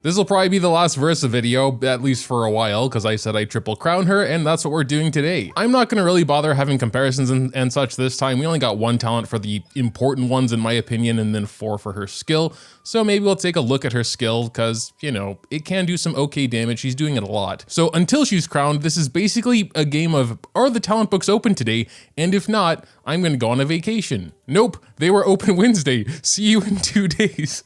This will probably be the last Varesa video, at least for a while, because I said I triple crown her, and that's what we're doing today. I'm not going to really bother having comparisons and such this time. We only got one talent for the important ones, in my opinion, and then 4 for her skill. So maybe we'll take a look at her skill, because, you know, it can do some okay damage. She's doing it a lot. So until she's crowned, this is basically a game of, are the talent books open today? And if not, I'm going to go on a vacation. Nope, they were open Wednesday. See you in 2 days.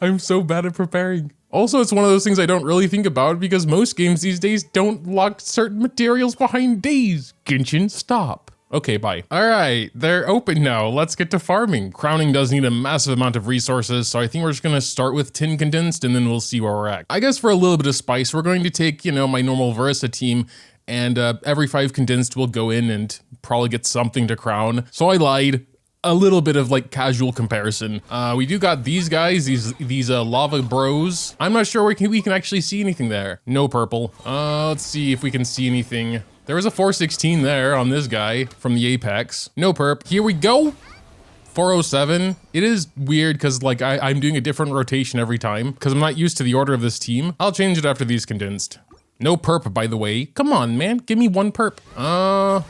I'm so bad at preparing. Also, it's one of those things I don't really think about because most games these days don't lock certain materials behind days. Genshin, stop. Okay, bye. All right, they're open now. Let's get to farming. Crowning does need a massive amount of resources, so I think we're just gonna start with 10 condensed and then we'll see where we're at. I guess for a little bit of spice, we're going to take, you know, my normal Varesa team and every 5 condensed we'll go in and probably get something to crown. So I lied. A little bit of like casual comparison. We do got these guys, these lava bros. I'm not sure we can actually see anything there. No purple. Let's see if we can see anything. There was a 416 there on this guy from the Apex. No perp. Here we go. 407. It is weird because like I'm doing a different rotation every time because I'm not used to the order of this team. I'll change it after these condensed. No perp, by the way. Come on, man. Give me 1 perp.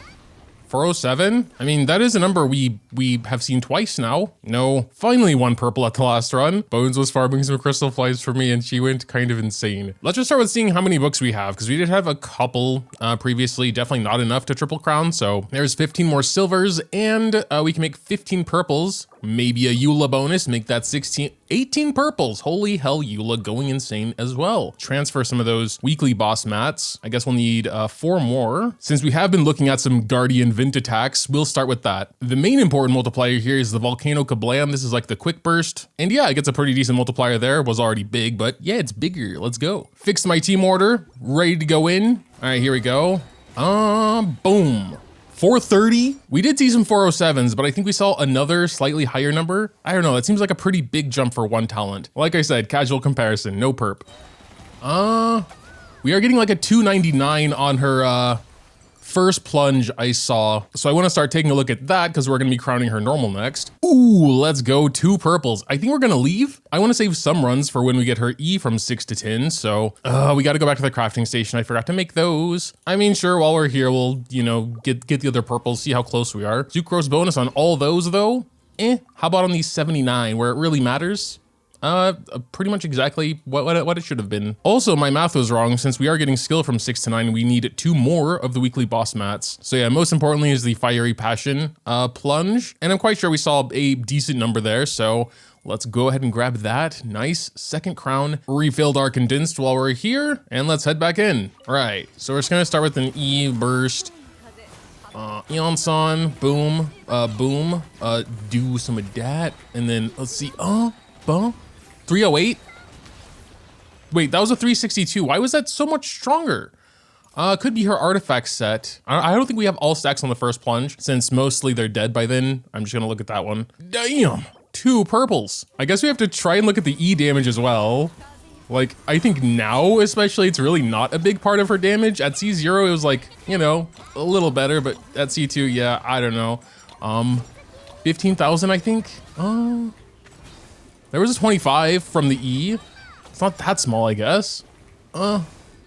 407? I mean, that is a number we have seen twice now. No, finally 1 purple at the last run. Bones was farming some crystal flies for me and she went kind of insane. Let's just start with seeing how many books we have because we did have a couple previously, definitely not enough to triple crown. So there's 15 more silvers and we can make 15 purples. Maybe a Eula bonus, make that 18 purples. Holy hell, Eula going insane as well. Transfer some of those weekly boss mats. I guess we'll need 4 more. Since we have been looking at some Guardian Vint attacks, we'll start with that. The main important multiplier here is the Volcano Kablam. This is like the quick burst. And yeah, it gets a pretty decent multiplier there. It was already big, but yeah, it's bigger. Let's go. Fixed my team order, ready to go in. All right, here we go. Boom. 430. We did see some 407s, but I think we saw another slightly higher number. I don't know, that seems like a pretty big jump for 1 talent. Like I said, casual comparison, no perp. We are getting like a 299 on her first plunge I saw. So I want to start taking a look at that because we're going to be crowning her normal next. Ooh, let's go. 2 purples. I think we're going to leave. I want to save some runs for when we get her E from 6 to 10. So we got to go back to the crafting station. I forgot to make those. I mean, sure, while we're here, we'll, you know, get the other purples, see how close we are. Sucrose bonus on all those though. How about on these 79 where it really matters? Pretty much exactly what it should have been. Also, my math was wrong. Since we are getting skill from 6 to 9, we need 2 more of the weekly boss mats. So yeah, most importantly is the Fiery Passion plunge. And I'm quite sure we saw a decent number there. So let's go ahead and grab that. Nice. 2nd crown. Refilled our condensed while we're here. And let's head back in. All right. So we're just going to start with an E burst. Eonson. Boom. Boom. Do some of that. And then let's see. Boom. 308? Wait, that was a 362. Why was that so much stronger? Could be her artifact set. I don't think we have all stacks on the first plunge since mostly they're dead by then. I'm just gonna look at that one. Damn, 2 purples. I guess we have to try and look at the E damage as well. Like, I think now especially, it's really not a big part of her damage. At C0, it was like, you know, a little better, but at C2, yeah, I don't know. 15,000, I think. There was a 25 from the E. It's not that small, I guess.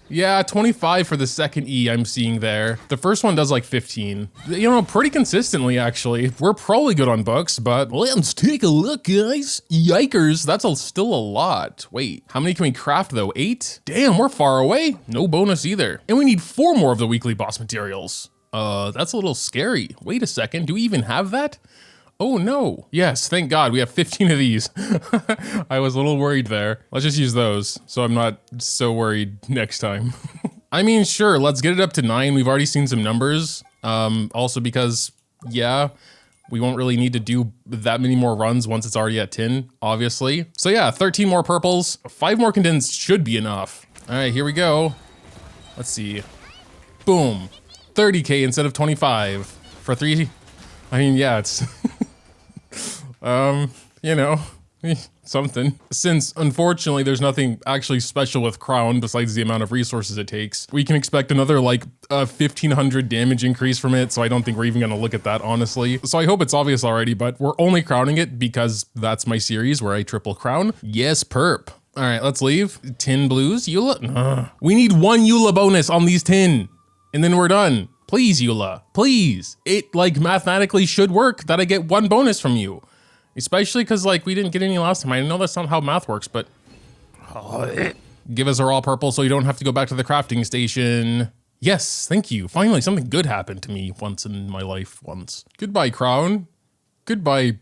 Yeah, 25 for the 2nd E I'm seeing there. The first one does like 15. You know, pretty consistently, actually. We're probably good on books, but let's take a look, guys. Yikers, that's still a lot. Wait, how many can we craft though? 8? Damn, we're far away. No bonus either. And we need 4 more of the weekly boss materials. That's a little scary. Wait a second, do we even have that? Oh no. Yes, thank God we have 15 of these. I was a little worried there. Let's just use those so I'm not so worried next time. I mean, sure, let's get it up to 9. We've already seen some numbers. Also because, yeah, we won't really need to do that many more runs once it's already at 10, obviously. So yeah, 13 more purples. 5 more condensed should be enough. All right, here we go. Let's see. Boom. 30K instead of 25 for 3. I mean, yeah, it's... you know, something. Since, unfortunately, there's nothing actually special with Crown besides the amount of resources it takes, we can expect another, like, 1,500 damage increase from it, so I don't think we're even gonna look at that, honestly. So I hope it's obvious already, but we're only crowning it because that's my series where I triple crown. Yes, perp. All right, let's leave. 10 blues, Eula. We need 1 Eula bonus on these 10, and then we're done. Please, Eula, please. It like mathematically should work that I get 1 bonus from you, especially because like we didn't get any last time. I know that's not how math works, but give us a raw purple so you don't have to go back to the crafting station. Yes, thank you. Finally, something good happened to me once in my life once. Goodbye, crown. Goodbye,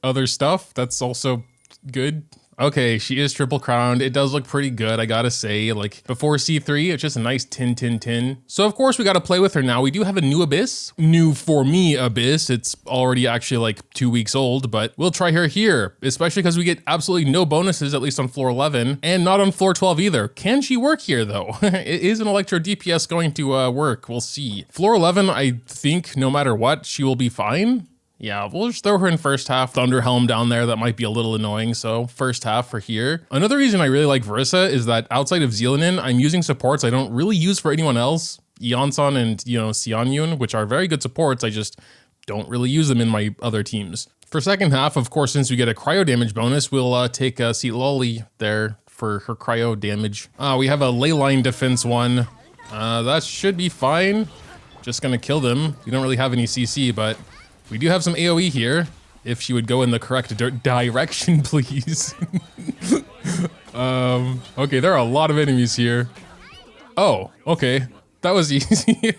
other stuff. That's also good. Okay, she is triple crowned. It does look pretty good, I gotta say. Like, before C3, it's just a nice 10-10-10. So of course we gotta play with her now. We do have a new Abyss. New for me Abyss. It's already actually like 2 weeks old, but we'll try her here, especially because we get absolutely no bonuses, at least on floor 11, and not on floor 12 either. Can she work here though? Is an Electro DPS going to work? We'll see. Floor 11, I think no matter what, she will be fine. Yeah, we'll just throw her in first half. Thunderhelm down there, that might be a little annoying, so first half for here. Another reason I really like Varesa is that outside of Zilenin, I'm using supports I don't really use for anyone else. Eonson and, you know, Xianyun, which are very good supports, I just don't really use them in my other teams. For second half, of course, since we get a cryo damage bonus, we'll take Seat Lolly there for her cryo damage. We have a ley line defense one. That should be fine. Just gonna kill them. We don't really have any CC, but we do have some AoE here. If she would go in the correct direction, please. Okay, there are a lot of enemies here. Oh, okay. That was easy.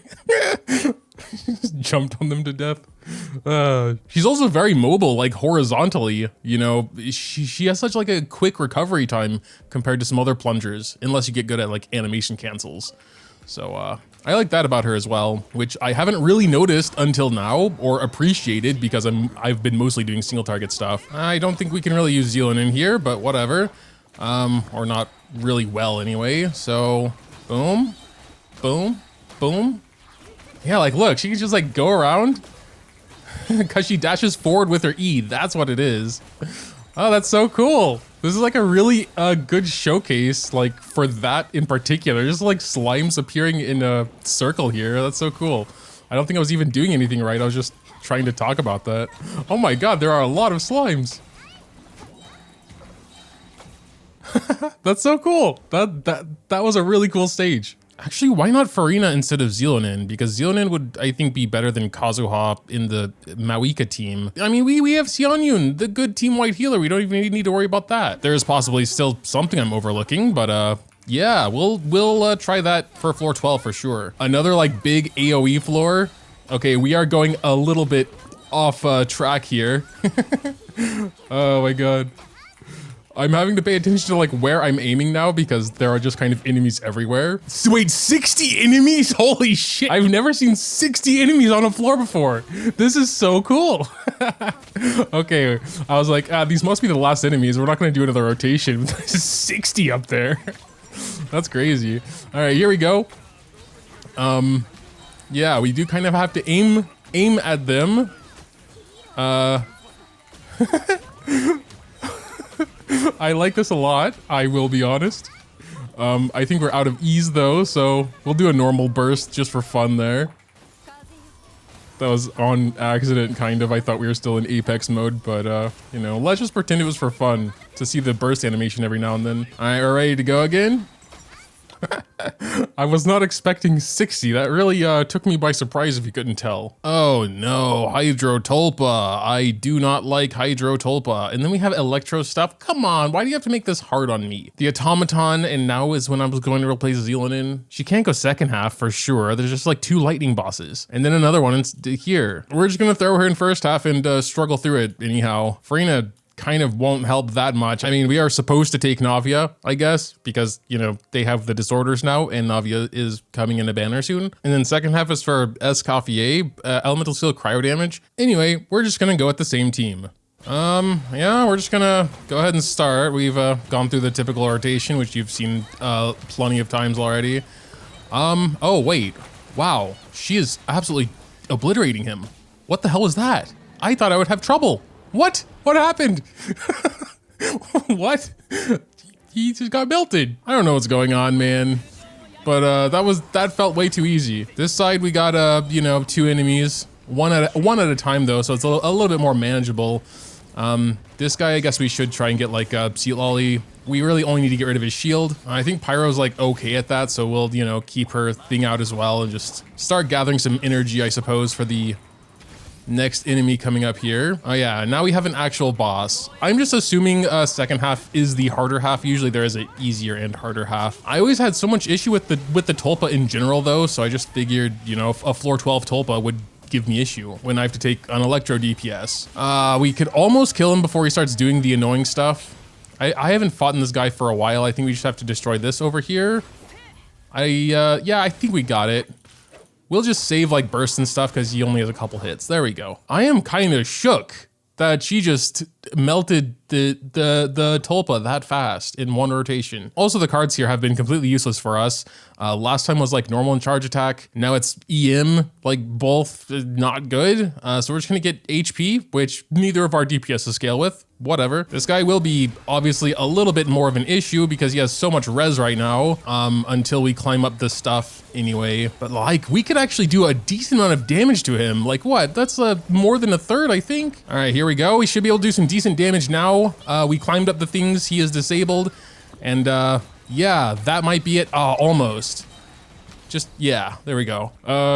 Just jumped on them to death. She's also very mobile, like horizontally, you know, she has such like a quick recovery time compared to some other plungers, unless you get good at like animation cancels. So, I like that about her as well, which I haven't really noticed until now or appreciated because I've been mostly doing single target stuff. I don't think we can really use Zealand in here, but whatever. Or not really well anyway. So boom, boom, boom. Yeah, like look, she can just like go around because she dashes forward with her E. That's what it is. Oh, that's so cool. This is like a really good showcase, like for that in particular. Just like slimes appearing in a circle here. That's so cool. I don't think I was even doing anything right. I was just trying to talk about that. Oh my god, there are a lot of slimes. That's so cool. That was a really cool stage. Actually, why not Farina instead of Zilonin? Because Zilonin would, I think, be better than Kazuha in the Mawika team. I mean, we have Xianyun, the good team white healer. We don't even need to worry about that. There is possibly still something I'm overlooking, but yeah, we'll try that for floor 12 for sure. Another like big AoE floor. Okay, we are going a little bit off track here. Oh my god. I'm having to pay attention to like where I'm aiming now because there are just kind of enemies everywhere. Wait, 60 enemies? Holy shit. I've never seen 60 enemies on a floor before. This is so cool. Okay, I was like, these must be the last enemies. We're not gonna do another rotation. There's 60 up there. That's crazy. All right, here we go. Yeah, we do kind of have to aim at them. I like this a lot, I will be honest. I think we're out of ease though, so we'll do a normal burst just for fun there. That was on accident, kind of. I thought we were still in Apex mode, but you know, let's just pretend it was for fun to see the burst animation every now and then. All right, we're ready to go again. I was not expecting 60. That really took me by surprise if you couldn't tell. Oh no, Hydrotolpa. I do not like Hydrotolpa. And then we have Electro stuff. Come on, why do you have to make this hard on me? The Automaton, and now is when I was going to replace Zilenin. She can't go second half for sure. There's just like 2 lightning bosses. And then another one here. We're just gonna throw her in first half and struggle through it anyhow. Farina kind of won't help that much. I mean, we are supposed to take Navia, I guess, because, you know, they have the disorders now and Navia is coming in a banner soon. And then second half is for Escoffier, Elemental Seal Cryo Damage. Anyway, we're just gonna go with the same team. Yeah, we're just gonna go ahead and start. We've gone through the typical rotation, which you've seen plenty of times already. Oh wait, wow, she is absolutely obliterating him. What the hell was that? I thought I would have trouble. What? What happened? What? He just got melted. I don't know what's going on, man. But that felt way too easy. This side we got you know, 2 enemies, one at a time though, so it's a little bit more manageable. This guy, I guess we should try and get like a Seat Lolly. We really only need to get rid of his shield. I think Pyro's like okay at that, so we'll, you know, keep her thing out as well and just start gathering some energy, I suppose, for the next enemy coming up here. Oh yeah, now we have an actual boss. I'm just assuming second half is the harder half. Usually there is an easier and harder half. I always had so much issue with the Tulpa in general though, so I just figured, you know, a floor 12 Tulpa would give me issue when I have to take an Electro DPS. We could almost kill him before he starts doing the annoying stuff. I haven't fought in this guy for a while. I think we just have to destroy this over here. Yeah, I think we got it. We'll just save like bursts and stuff because he only has a couple hits. There we go. I am kind of shook that she just melted the Tulpa that fast in one rotation. Also, the cards here have been completely useless for us. Last time was like normal and charge attack. Now it's EM, like both not good. So we're just gonna get HP, which neither of our DPSs scale with. Whatever. This guy will be obviously a little bit more of an issue because he has so much res right now until we climb up this stuff anyway. But like, we could actually do a decent amount of damage to him. Like what? That's more than a third, I think. All right, here we go. We should be able to do some decent damage now. We climbed up the things. He is disabled. And yeah, that might be it. Almost. Just, yeah, there we go.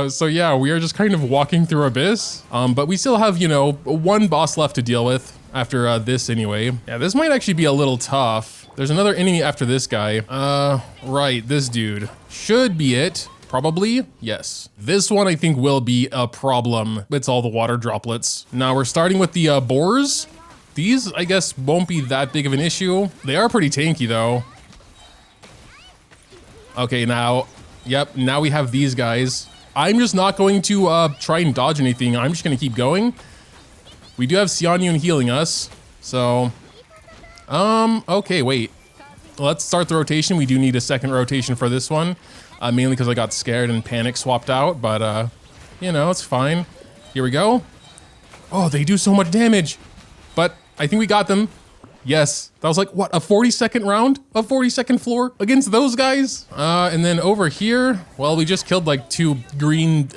So yeah, we are just kind of walking through Abyss. But we still have, you know, one boss left to deal with. After this anyway. Yeah, this might actually be a little tough. There's another enemy after this guy. Right, this dude. Should be it. Probably, yes. This one I think will be a problem. It's all the water droplets. Now we're starting with the boars. These, I guess, won't be that big of an issue. They are pretty tanky though. Okay, now, yep, now we have these guys. I'm just not going to try and dodge anything. I'm just gonna keep going. We do have Xianyun healing us, so, okay, wait. Let's start the rotation. We do need a second rotation for this one, mainly because I got scared and panic swapped out, but, you know, it's fine. Here we go. Oh, they do so much damage, but I think we got them. Yes, that was like, what, a 40-second round? A 40-second floor against those guys? And then over here, well, we just killed like two green,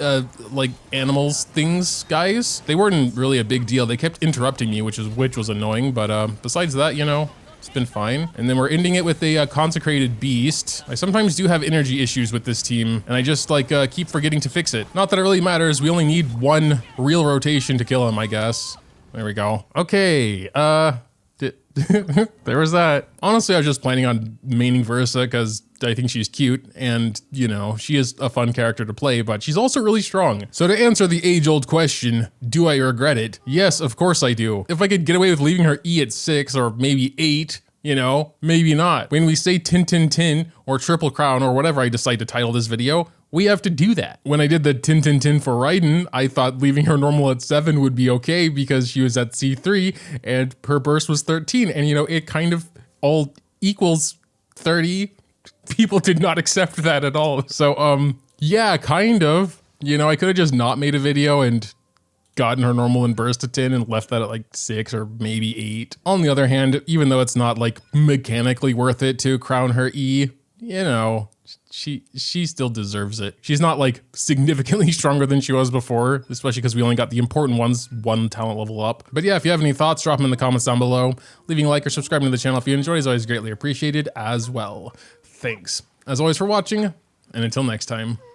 like animals things guys. They weren't really a big deal. They kept interrupting me, which was annoying. But besides that, you know, it's been fine. And then we're ending it with a consecrated beast. I sometimes do have energy issues with this team, and I just like keep forgetting to fix it. Not that it really matters. We only need one real rotation to kill him, I guess. There we go. Okay, there was that. Honestly, I was just planning on maining Varesa because I think she's cute and, you know, she is a fun character to play, but she's also really strong. So to answer the age-old question, do I regret it? Yes, of course I do. If I could get away with leaving her E at 6 or maybe 8, you know, maybe not. When we say 10-10-10 or Triple Crown or whatever I decide to title this video, we have to do that. When I did the 10-10-10 for Raiden, I thought leaving her normal at 7 would be okay because she was at C3 and her burst was 13. And you know, it kind of all equals 30. People did not accept that at all. So, yeah, kind of. You know, I could have just not made a video and gotten her normal and burst to 10 and left that at like 6 or maybe 8. On the other hand, even though it's not like mechanically worth it to crown her E, you know, she still deserves it. She's not like significantly stronger than she was before, especially because we only got the important ones, one talent level up. But yeah, if you have any thoughts, drop them in the comments down below. Leaving a like or subscribing to the channel if you enjoy is always greatly appreciated as well. Thanks, as always, for watching, and until next time.